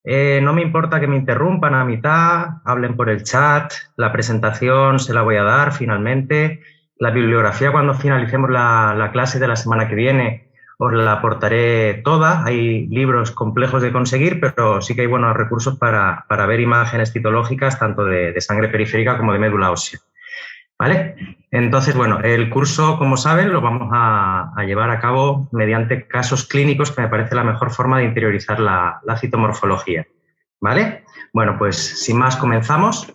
No me importa que me interrumpan a mitad, hablen por el chat, la presentación se la voy a dar finalmente. La bibliografía cuando finalicemos la clase de la semana que viene os la aportaré toda. Hay libros complejos de conseguir, pero sí que hay buenos recursos para ver imágenes citológicas tanto de sangre periférica como de médula ósea. ¿Vale? Entonces, bueno, el curso, como saben, lo vamos a llevar a cabo mediante casos clínicos, que me parece la mejor forma de interiorizar la citomorfología. ¿Vale? Bueno, pues sin más comenzamos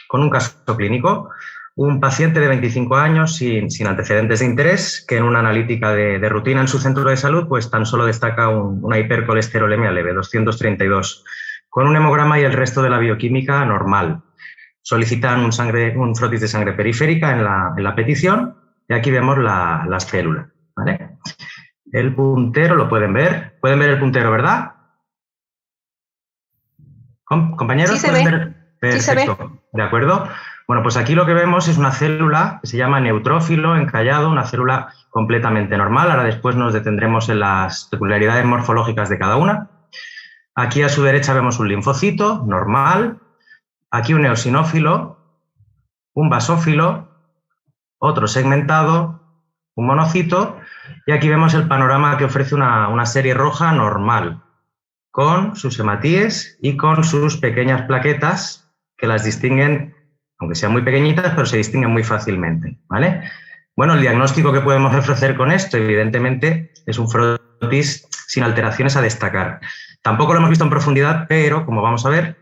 con un caso clínico. Un paciente de 25 años sin antecedentes de interés, que en una analítica de rutina en su centro de salud, pues tan solo destaca una hipercolesterolemia leve, 232, con un hemograma y el resto de la bioquímica normal. Solicitan un frotis de sangre periférica en la petición y aquí vemos las células. ¿Vale? El puntero lo pueden ver. ¿Pueden ver el puntero, verdad? ¿Compañeros? Sí se ve. Perfecto. Sí se ve. ¿De acuerdo? Bueno, pues aquí lo que vemos es una célula que se llama neutrófilo encallado, una célula completamente normal. Ahora después nos detendremos en las peculiaridades morfológicas de cada una. Aquí a su derecha vemos un linfocito normal. Aquí un eosinófilo, un basófilo, otro segmentado, un monocito, y aquí vemos el panorama que ofrece una serie roja normal, con sus hematíes y con sus pequeñas plaquetas que las distinguen, aunque sean muy pequeñitas, pero se distinguen muy fácilmente. ¿Vale? Bueno, el diagnóstico que podemos ofrecer con esto, evidentemente, es un frotis sin alteraciones a destacar. Tampoco lo hemos visto en profundidad, pero, como vamos a ver,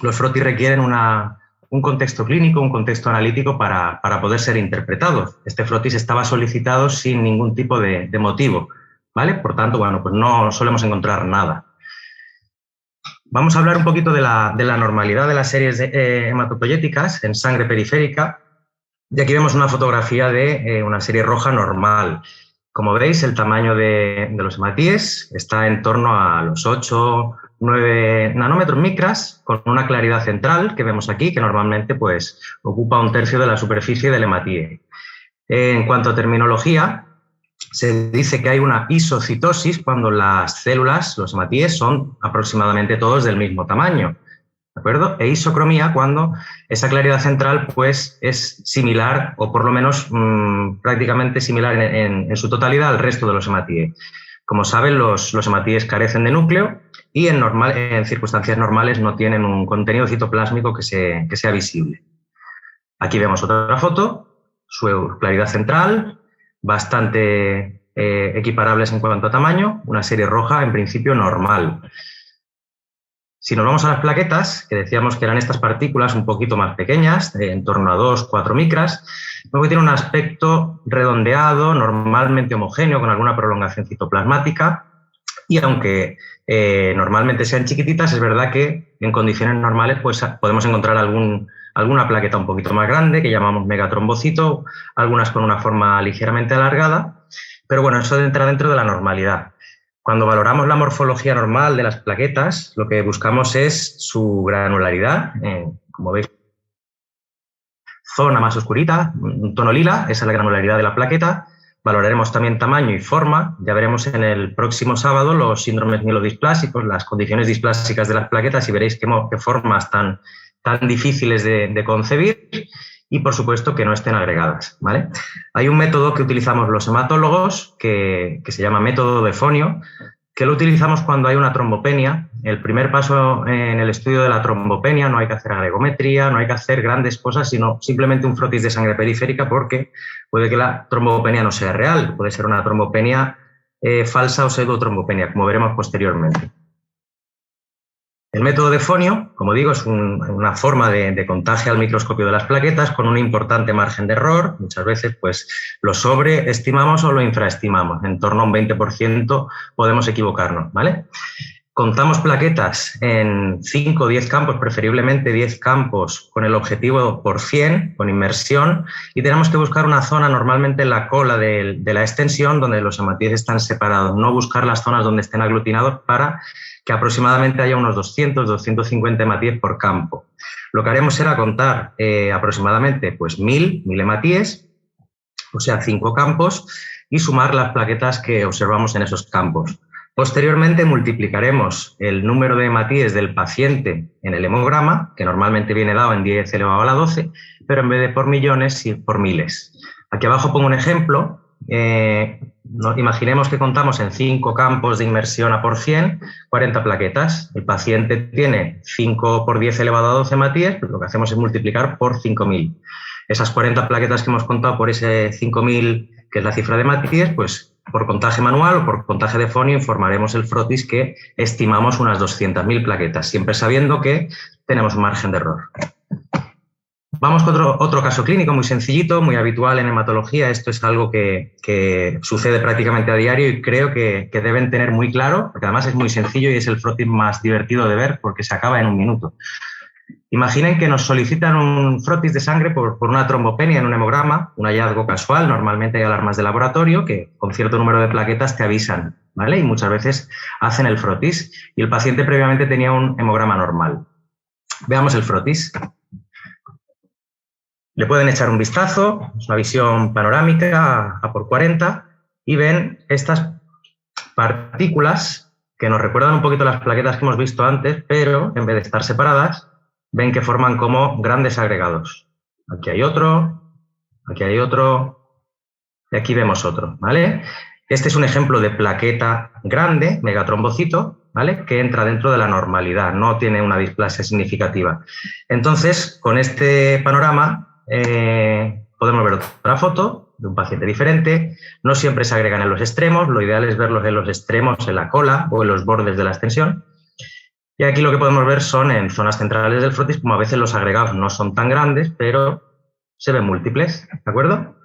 los frotis requieren un contexto clínico, un contexto analítico para poder ser interpretados. Este frotis estaba solicitado sin ningún tipo de motivo, ¿vale? Por tanto, bueno, pues no solemos encontrar nada. Vamos a hablar un poquito de la normalidad de las series hematopoyéticas en sangre periférica. Y aquí vemos una fotografía de una serie roja normal. Como veis, el tamaño de los hematíes está en torno a los 8-9 nanómetros micras, con una claridad central que vemos aquí, que normalmente pues, ocupa 1/3 de la superficie del hematíe. En cuanto a terminología, se dice que hay una isocitosis cuando las células, los hematíes, son aproximadamente todos del mismo tamaño. ¿De acuerdo? E isocromía cuando esa claridad central pues, es similar, o por lo menos prácticamente similar en su totalidad al resto de los hematíes. Como saben, los hematíes carecen de núcleo y en circunstancias normales no tienen un contenido citoplásmico que sea visible. Aquí vemos otra foto, su claridad central, bastante equiparables en cuanto a tamaño, una serie roja en principio normal. Si nos vamos a las plaquetas, que decíamos que eran estas partículas un poquito más pequeñas, en torno a 2-4 micras, luego tiene un aspecto redondeado, normalmente homogéneo, con alguna prolongación citoplasmática, y aunque normalmente sean chiquititas, es verdad que en condiciones normales pues, podemos encontrar alguna plaqueta un poquito más grande, que llamamos megatrombocito, algunas con una forma ligeramente alargada, pero bueno, eso entra dentro de la normalidad. Cuando valoramos la morfología normal de las plaquetas, lo que buscamos es su granularidad. Como veis, zona más oscurita, un tono lila, esa es la granularidad de la plaqueta. Valoraremos también tamaño y forma. Ya veremos en el próximo sábado los síndromes mielodisplásicos, las condiciones displásicas de las plaquetas, y veréis qué formas tan difíciles de concebir. Y, por supuesto, que no estén agregadas, ¿vale? Hay un método que utilizamos los hematólogos que se llama método de Fonio, que lo utilizamos cuando hay una trombopenia. El primer paso en el estudio de la trombopenia, no hay que hacer agregometría, no hay que hacer grandes cosas, sino simplemente un frotis de sangre periférica, porque puede que la trombopenia no sea real, puede ser una trombopenia falsa o pseudotrombopenia, como veremos posteriormente. El método de Fonio, como digo, es una forma de contagio al microscopio de las plaquetas con un importante margen de error. Muchas veces pues, lo sobreestimamos o lo infraestimamos. En torno a un 20% podemos equivocarnos, ¿vale? Contamos plaquetas en 5 o 10 campos, preferiblemente 10 campos con el objetivo por 100, con inmersión, y tenemos que buscar una zona normalmente en la cola de la extensión donde los hematíes están separados, no buscar las zonas donde estén aglutinados para que aproximadamente haya unos 200-250 hematíes por campo. Lo que haremos será contar aproximadamente pues, 1000 hematíes, o sea, 5 campos, y sumar las plaquetas que observamos en esos campos. Posteriormente multiplicaremos el número de hematíes del paciente en el hemograma, que normalmente viene dado en 10 elevado a la 12, pero en vez de por millones, por miles. Aquí abajo pongo un ejemplo. Imaginemos que contamos en 5 campos de inmersión a por 100, 40 plaquetas. El paciente tiene 5 por 10 elevado a 12 hematíes, pues lo que hacemos es multiplicar por 5.000. Esas 40 plaquetas que hemos contado por ese 5.000, que es la cifra de hematíes, pues por contaje manual o por contaje de fonio informaremos el frotis que estimamos unas 200.000 plaquetas, siempre sabiendo que tenemos un margen de error. Vamos con otro caso clínico muy sencillito, muy habitual en hematología. Esto es algo que sucede prácticamente a diario y creo que deben tener muy claro, porque además es muy sencillo y es el frotis más divertido de ver porque se acaba en un minuto. Imaginen que nos solicitan un frotis de sangre por una trombopenia en un hemograma, un hallazgo casual. Normalmente hay alarmas de laboratorio que con cierto número de plaquetas te avisan, ¿vale? Y muchas veces hacen el frotis y el paciente previamente tenía un hemograma normal. Veamos el frotis. Le pueden echar un vistazo, es una visión panorámica a por 40 y ven estas partículas que nos recuerdan un poquito las plaquetas que hemos visto antes, pero en vez de estar separadas, ven que forman como grandes agregados. Aquí hay otro y aquí vemos otro, ¿vale? Este es un ejemplo de plaqueta grande, megatrombocito, ¿vale? Que entra dentro de la normalidad, no tiene una displasia significativa. Entonces, con este panorama podemos ver otra foto de un paciente diferente. No siempre se agregan en los extremos, lo ideal es verlos en los extremos, en la cola o en los bordes de la extensión. Y aquí lo que podemos ver son en zonas centrales del frotis, como a veces los agregados no son tan grandes, pero se ven múltiples, ¿de acuerdo?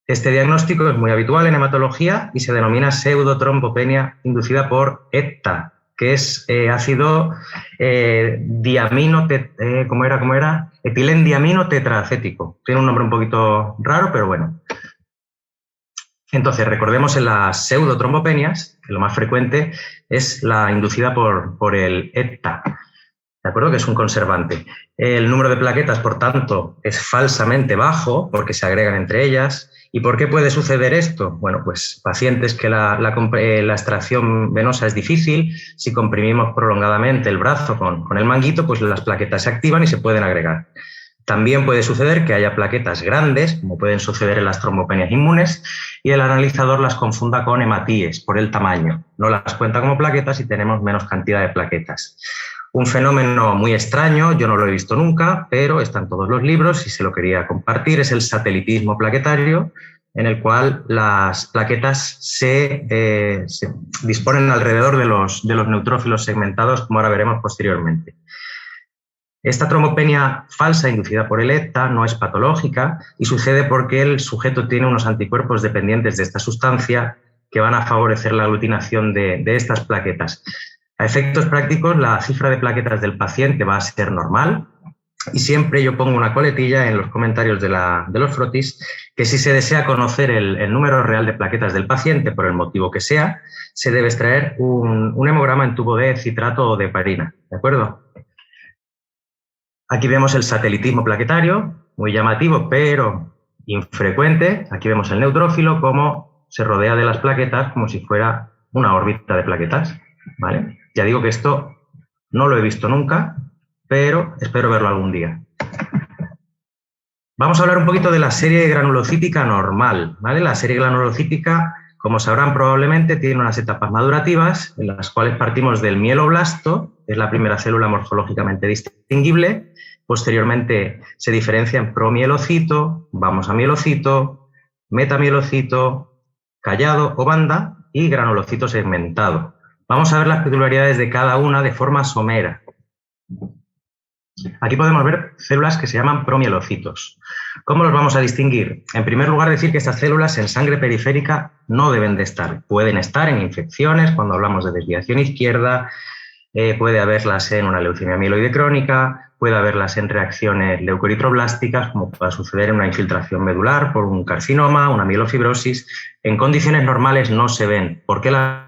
Este diagnóstico es muy habitual en hematología y se denomina pseudotrombopenia inducida por ETA, que es ácido etilendiamino tetraacético. Tiene un nombre un poquito raro, pero bueno. Entonces, recordemos en las pseudotrombopenias, que lo más frecuente es la inducida por el ETA, ¿de acuerdo? Que es un conservante. El número de plaquetas, por tanto, es falsamente bajo porque se agregan entre ellas. ¿Y por qué puede suceder esto? Bueno, pues pacientes que la extracción venosa es difícil, si comprimimos prolongadamente el brazo con el manguito, pues las plaquetas se activan y se pueden agregar. También puede suceder que haya plaquetas grandes, como pueden suceder en las trombopenias inmunes, y el analizador las confunda con hematíes por el tamaño. No las cuenta como plaquetas y tenemos menos cantidad de plaquetas. Un fenómeno muy extraño, yo no lo he visto nunca, pero está en todos los libros y se lo quería compartir, es el satelitismo plaquetario, en el cual las plaquetas se disponen alrededor de los neutrófilos segmentados, como ahora veremos posteriormente. Esta trombopenia falsa inducida por el ETA no es patológica y sucede porque el sujeto tiene unos anticuerpos dependientes de esta sustancia que van a favorecer la aglutinación de estas plaquetas. A efectos prácticos, la cifra de plaquetas del paciente va a ser normal y siempre yo pongo una coletilla en los comentarios de los frotis que si se desea conocer el número real de plaquetas del paciente, por el motivo que sea, se debe extraer un hemograma en tubo de citrato o de heparina, ¿de acuerdo? Aquí vemos el satelitismo plaquetario, muy llamativo, pero infrecuente. Aquí vemos el neutrófilo, cómo se rodea de las plaquetas como si fuera una órbita de plaquetas, ¿vale? Ya digo que esto no lo he visto nunca, pero espero verlo algún día. Vamos a hablar un poquito de la serie granulocítica normal, ¿vale? La serie granulocítica, como sabrán probablemente, tiene unas etapas madurativas en las cuales partimos del mieloblasto, que es la primera célula morfológicamente distinguible. Posteriormente se diferencia en promielocito, vamos a mielocito, metamielocito, callado o banda y granulocito segmentado. Vamos a ver las peculiaridades de cada una de forma somera. Aquí podemos ver células que se llaman promielocitos. ¿Cómo los vamos a distinguir? En primer lugar, decir que estas células en sangre periférica no deben de estar. Pueden estar en infecciones, cuando hablamos de desviación izquierda, puede haberlas en una leucemia mieloide crónica, puede haberlas en reacciones leucoeritroblásticas, como pueda suceder en una infiltración medular por un carcinoma, una mielofibrosis. En condiciones normales no se ven. ¿Por qué las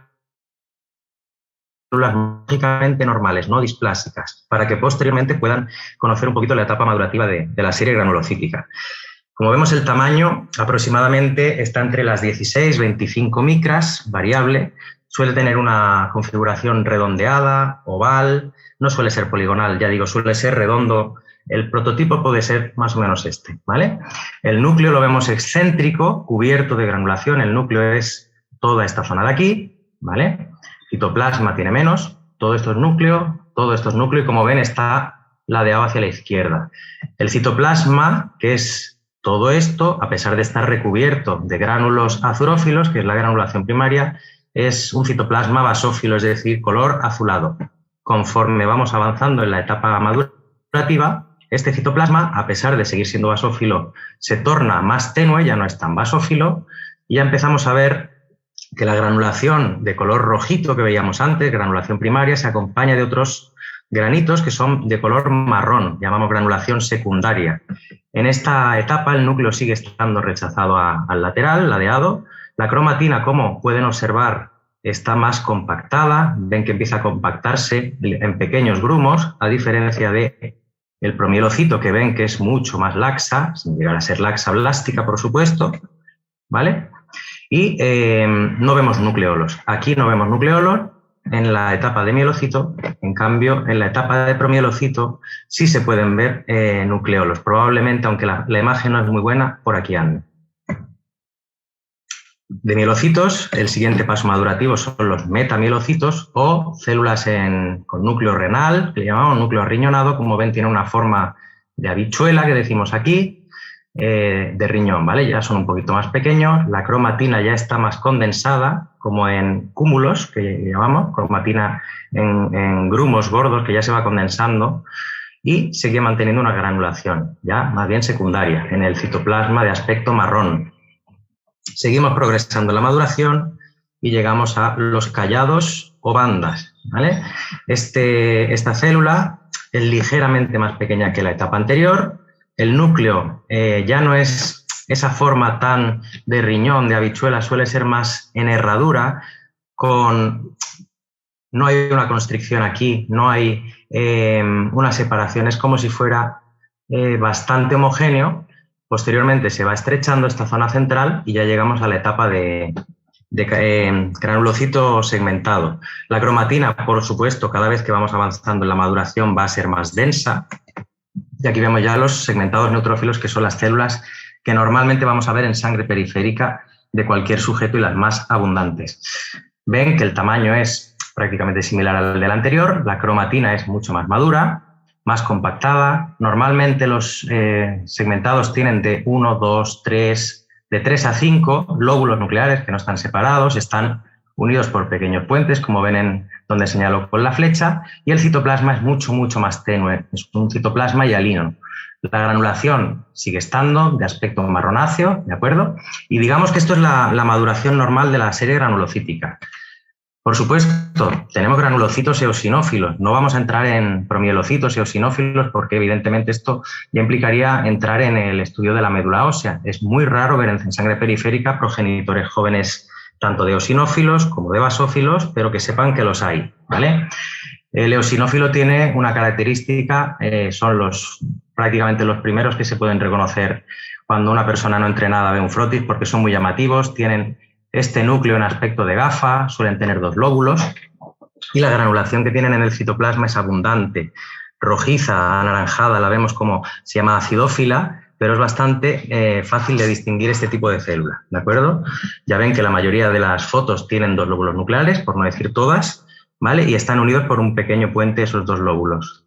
células lógicamente normales, no displásicas? Para que posteriormente puedan conocer un poquito la etapa madurativa de la serie granulocítica. Como vemos, el tamaño aproximadamente está entre las 16 y 25 micras, variable, suele tener una configuración redondeada, oval, no suele ser poligonal, ya digo, suele ser redondo. El prototipo puede ser más o menos este, ¿vale? El núcleo lo vemos excéntrico, cubierto de granulación. El núcleo es toda esta zona de aquí, ¿vale? Citoplasma tiene menos, todo esto es núcleo, y como ven está ladeado hacia la izquierda. El citoplasma, que es todo esto, a pesar de estar recubierto de gránulos azurófilos, que es la granulación primaria, es un citoplasma basófilo, es decir, color azulado. Conforme vamos avanzando en la etapa madurativa, este citoplasma, a pesar de seguir siendo basófilo, se torna más tenue, ya no es tan basófilo, y ya empezamos a ver que la granulación de color rojito que veíamos antes, granulación primaria, se acompaña de otros granitos que son de color marrón, llamamos granulación secundaria. En esta etapa el núcleo sigue estando rechazado al lateral, ladeado. La cromatina, como pueden observar, está más compactada, ven que empieza a compactarse en pequeños grumos, a diferencia de el promielocito, que ven que es mucho más laxa, sin llegar a ser laxa blástica, por supuesto, ¿vale? Y no vemos nucleolos. Aquí no vemos nucleolos en la etapa de mielocito, en cambio, en la etapa de promielocito sí se pueden ver nucleolos. Probablemente, aunque la imagen no es muy buena, por aquí anda. De mielocitos, el siguiente paso madurativo son los metamielocitos o células con núcleo renal, que le llamamos núcleo arriñonado. Como ven, tiene una forma de habichuela, que decimos aquí, de riñón, ¿vale? Ya son un poquito más pequeños. La cromatina ya está más condensada, como en cúmulos, que llamamos, cromatina en grumos gordos, que ya se va condensando, y sigue manteniendo una granulación, ya más bien secundaria, en el citoplasma de aspecto marrón. Seguimos progresando en la maduración y llegamos a los callados o bandas, ¿vale? Esta célula es ligeramente más pequeña que la etapa anterior. El núcleo ya no es esa forma tan de riñón, de habichuela, suele ser más en herradura, no hay una constricción aquí, no hay una separación, es como si fuera bastante homogéneo. Posteriormente se va estrechando esta zona central y ya llegamos a la etapa de granulocito segmentado. La cromatina, por supuesto, cada vez que vamos avanzando en la maduración va a ser más densa. Y aquí vemos ya los segmentados neutrófilos, que son las células que normalmente vamos a ver en sangre periférica de cualquier sujeto y las más abundantes. Ven que el tamaño es prácticamente similar al del anterior, la cromatina es mucho más madura, más compactada. Normalmente los segmentados tienen de 1, 2, 3, de 3 a 5 lóbulos nucleares que no están separados, están unidos por pequeños puentes, como ven donde señalo con la flecha, y el citoplasma es mucho más tenue, es un citoplasma hialino. La granulación sigue estando de aspecto marronáceo, ¿de acuerdo? Y digamos que esto es la maduración normal de la serie granulocítica. Por supuesto, tenemos granulocitos eosinófilos. No vamos a entrar en promielocitos eosinófilos porque evidentemente esto ya implicaría entrar en el estudio de la médula ósea. Es muy raro ver en sangre periférica progenitores jóvenes tanto de eosinófilos como de basófilos, pero que sepan que los hay, ¿vale? El eosinófilo tiene una característica, son prácticamente los primeros que se pueden reconocer cuando una persona no entrenada ve un frotis, porque son muy llamativos, tienen este núcleo en aspecto de gafa, suelen tener 2 lóbulos y la granulación que tienen en el citoplasma es abundante, rojiza, anaranjada, la vemos como se llama acidófila, pero es bastante fácil de distinguir este tipo de célula, ¿de acuerdo? Ya ven que la mayoría de las fotos tienen 2 lóbulos nucleares, por no decir todas, ¿vale? Y están unidos por un pequeño puente esos 2 lóbulos.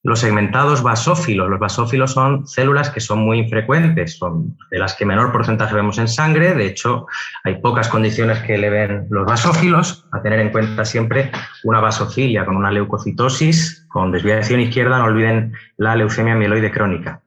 Los segmentados basófilos. Los basófilos son células que son muy infrecuentes, son de las que menor porcentaje vemos en sangre. De hecho, hay pocas condiciones que eleven los basófilos. A tener en cuenta siempre una basofilia con una leucocitosis, con desviación izquierda, no olviden la leucemia mieloide crónica.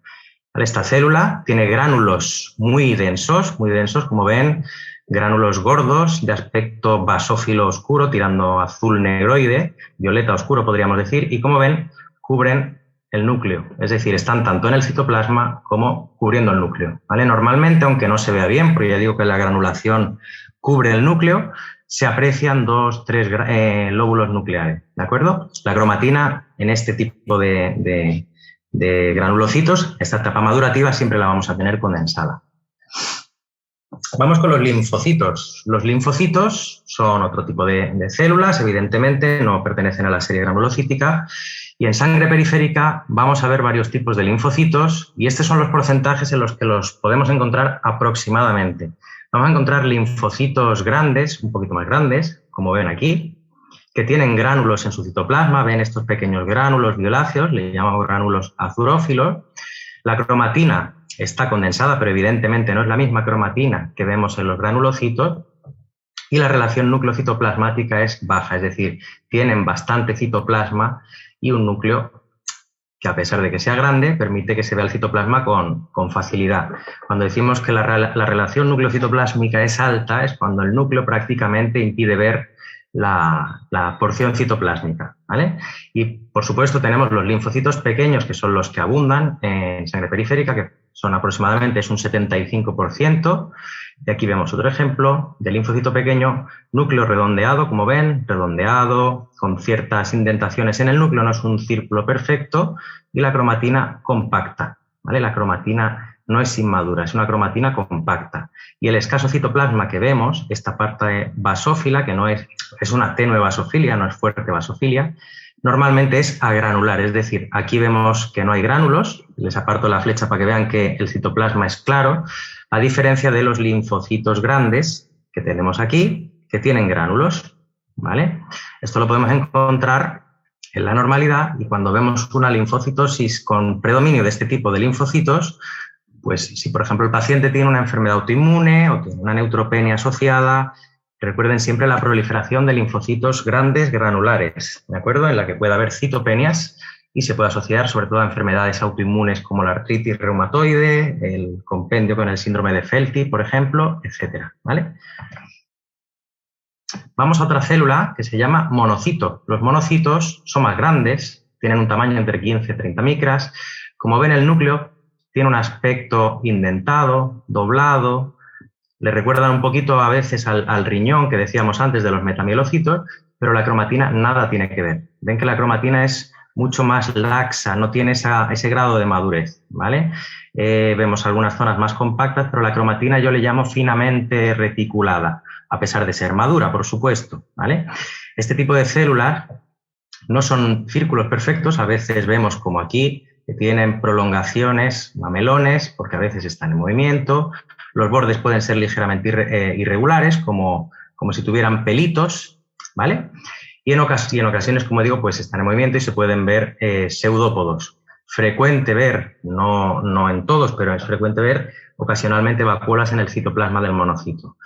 Esta célula tiene gránulos muy densos, como ven, gránulos gordos de aspecto basófilo oscuro, tirando azul negroide, violeta oscuro podríamos decir, y como ven, cubren el núcleo, es decir, están tanto en el citoplasma como cubriendo el núcleo, ¿vale? Normalmente, aunque no se vea bien, porque ya digo que la granulación cubre el núcleo, se aprecian 2, 3 lóbulos nucleares, ¿de acuerdo? La cromatina en este tipo de granulocitos, esta etapa madurativa siempre la vamos a tener condensada. Vamos con los linfocitos. Los linfocitos son otro tipo de células, evidentemente no pertenecen a la serie granulocítica, y en sangre periférica vamos a ver varios tipos de linfocitos y estos son los porcentajes en los que los podemos encontrar aproximadamente. Vamos a encontrar linfocitos grandes, un poquito más grandes, como ven aquí, que tienen gránulos en su citoplasma, ven estos pequeños gránulos violáceos, le llamamos gránulos azurófilos. La cromatina está condensada, pero evidentemente no es la misma cromatina que vemos en los granulocitos, y la relación núcleo-citoplasmática es baja, es decir, tienen bastante citoplasma y un núcleo que, a pesar de que sea grande, permite que se vea el citoplasma con facilidad. Cuando decimos que la relación núcleo-citoplásmica es alta, es cuando el núcleo prácticamente impide ver la porción citoplásmica, ¿vale? Y, por supuesto, tenemos los linfocitos pequeños, que son los que abundan en sangre periférica, que son aproximadamente un 75%. Y aquí vemos otro ejemplo de linfocito pequeño, núcleo redondeado, como ven, redondeado, con ciertas indentaciones en el núcleo, no es un círculo perfecto, y la cromatina compacta, ¿vale? La cromatina no es inmadura, es una cromatina compacta. Y el escaso citoplasma que vemos, esta parte basófila, que no es una tenue basofilia, no es fuerte basofilia, normalmente es agranular, es decir, aquí vemos que no hay gránulos, les aparto la flecha para que vean que el citoplasma es claro, a diferencia de los linfocitos grandes que tenemos aquí, que tienen gránulos, ¿vale? Esto lo podemos encontrar en la normalidad y cuando vemos una linfocitosis con predominio de este tipo de linfocitos, pues si por ejemplo el paciente tiene una enfermedad autoinmune o tiene una neutropenia asociada, recuerden siempre la proliferación de linfocitos grandes granulares, ¿de acuerdo? En la que puede haber citopenias y se puede asociar sobre todo a enfermedades autoinmunes como la artritis reumatoide, el compendio con el síndrome de Felty, por ejemplo, etcétera, ¿vale? Vamos a otra célula que se llama monocito. Los monocitos son más grandes, tienen un tamaño entre 15 y 30 micras. Como ven, el núcleo tiene un aspecto indentado, doblado, le recuerdan un poquito a veces al riñón que decíamos antes de los metamielocitos, pero la cromatina nada tiene que ver. Ven que la cromatina es mucho más laxa, no tiene ese grado de madurez, ¿vale? Vemos algunas zonas más compactas, pero la cromatina yo le llamo finamente reticulada, a pesar de ser madura, por supuesto, ¿vale? Este tipo de células no son círculos perfectos, a veces vemos como aquí, que tienen prolongaciones, mamelones, porque a veces están en movimiento. Los bordes pueden ser ligeramente irregulares, como si tuvieran pelitos, ¿vale? Y en ocasiones, como digo, pues están en movimiento y se pueden ver pseudópodos. Frecuente ver, no en todos, pero es frecuente ver ocasionalmente vacuolas en el citoplasma del monocito.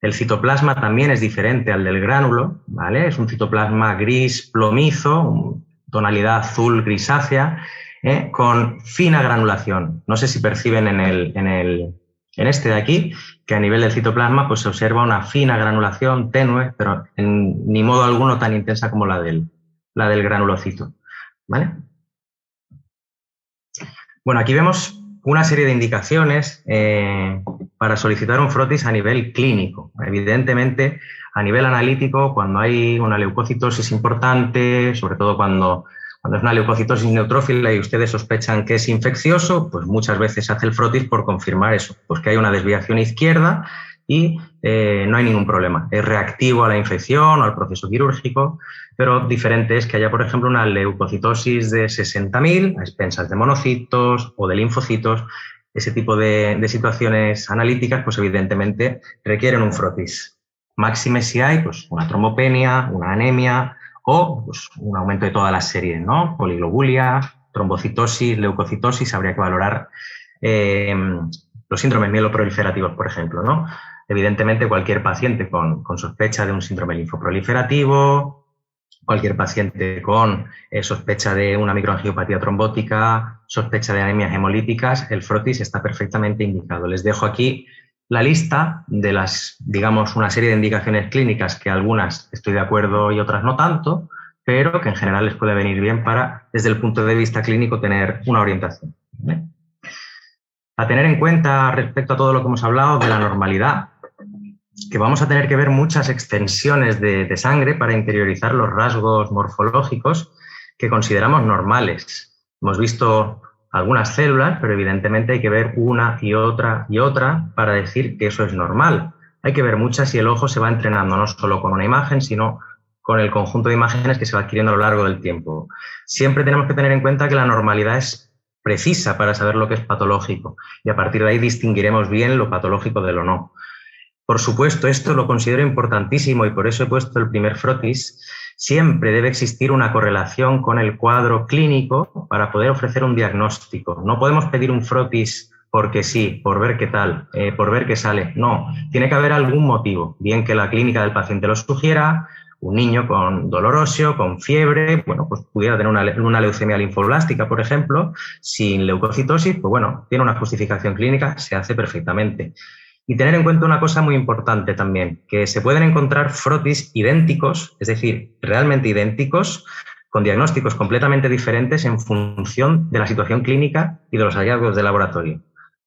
El citoplasma también es diferente al del gránulo, ¿vale? Es un citoplasma gris plomizo, tonalidad azul grisácea, con fina granulación. No sé si perciben en este de aquí, que a nivel del citoplasma pues, se observa una fina granulación tenue, pero en ni modo alguno tan intensa como la del granulocito, ¿vale? Bueno, aquí vemos una serie de indicaciones para solicitar un frotis a nivel clínico. Evidentemente, a nivel analítico, cuando hay una leucocitosis importante, sobre todo cuando es una leucocitosis neutrófila y ustedes sospechan que es infeccioso, pues muchas veces se hace el frotis por confirmar eso, pues que hay una desviación izquierda y no hay ningún problema. Es reactivo a la infección o al proceso quirúrgico, pero diferente es que haya, por ejemplo, una leucocitosis de 60.000 a expensas de monocitos o de linfocitos. Ese tipo de situaciones analíticas, pues evidentemente requieren un frotis. Máxime si hay pues, una trombopenia, una anemia, o pues, un aumento de todas las series, ¿no? Poliglobulia, trombocitosis, leucocitosis, habría que valorar los síndromes mieloproliferativos, por ejemplo, ¿no? Evidentemente, cualquier paciente con sospecha de un síndrome linfoproliferativo, cualquier paciente con sospecha de una microangiopatía trombótica, sospecha de anemias hemolíticas, el frotis está perfectamente indicado. Les dejo aquí la lista de digamos, una serie de indicaciones clínicas que algunas estoy de acuerdo y otras no tanto, pero que en general les puede venir bien para, desde el punto de vista clínico, tener una orientación, ¿vale? A tener en cuenta respecto a todo lo que hemos hablado de la normalidad, que vamos a tener que ver muchas extensiones de sangre para interiorizar los rasgos morfológicos que consideramos normales. Hemos visto algunas células, pero evidentemente hay que ver una y otra para decir que eso es normal. Hay que ver muchas y el ojo se va entrenando no solo con una imagen, sino con el conjunto de imágenes que se va adquiriendo a lo largo del tiempo. Siempre tenemos que tener en cuenta que la normalidad es precisa para saber lo que es patológico y a partir de ahí distinguiremos bien lo patológico de lo no. Por supuesto, esto lo considero importantísimo y por eso he puesto el primer frotis. Siempre debe existir una correlación con el cuadro clínico para poder ofrecer un diagnóstico. No podemos pedir un frotis porque sí, por ver qué tal, por ver qué sale. No, tiene que haber algún motivo, bien que la clínica del paciente lo sugiera, un niño con dolor óseo, con fiebre, bueno, pues pudiera tener una leucemia linfoblástica, por ejemplo, sin leucocitosis, pues bueno, tiene una justificación clínica, se hace perfectamente. Y tener en cuenta una cosa muy importante también, que se pueden encontrar frotis idénticos, es decir, realmente idénticos, con diagnósticos completamente diferentes en función de la situación clínica y de los hallazgos de laboratorio,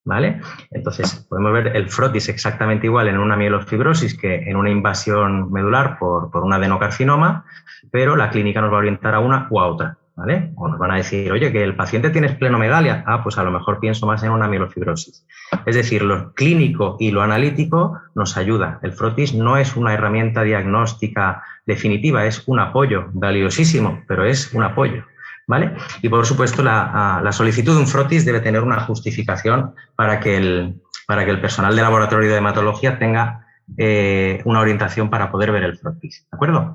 ¿vale? Entonces, podemos ver el frotis exactamente igual en una mielofibrosis que en una invasión medular por un adenocarcinoma, pero la clínica nos va a orientar a una u a otra, ¿vale? O nos van a decir, oye, que el paciente tiene esplenomegalia. Ah, pues a lo mejor pienso más en una mielofibrosis. Es decir, lo clínico y lo analítico nos ayuda. El frotis no es una herramienta diagnóstica definitiva, es un apoyo valiosísimo, pero es un apoyo, ¿vale? Y por supuesto la solicitud de un frotis debe tener una justificación para que el personal de laboratorio de hematología tenga una orientación para poder ver el frotis, ¿de acuerdo?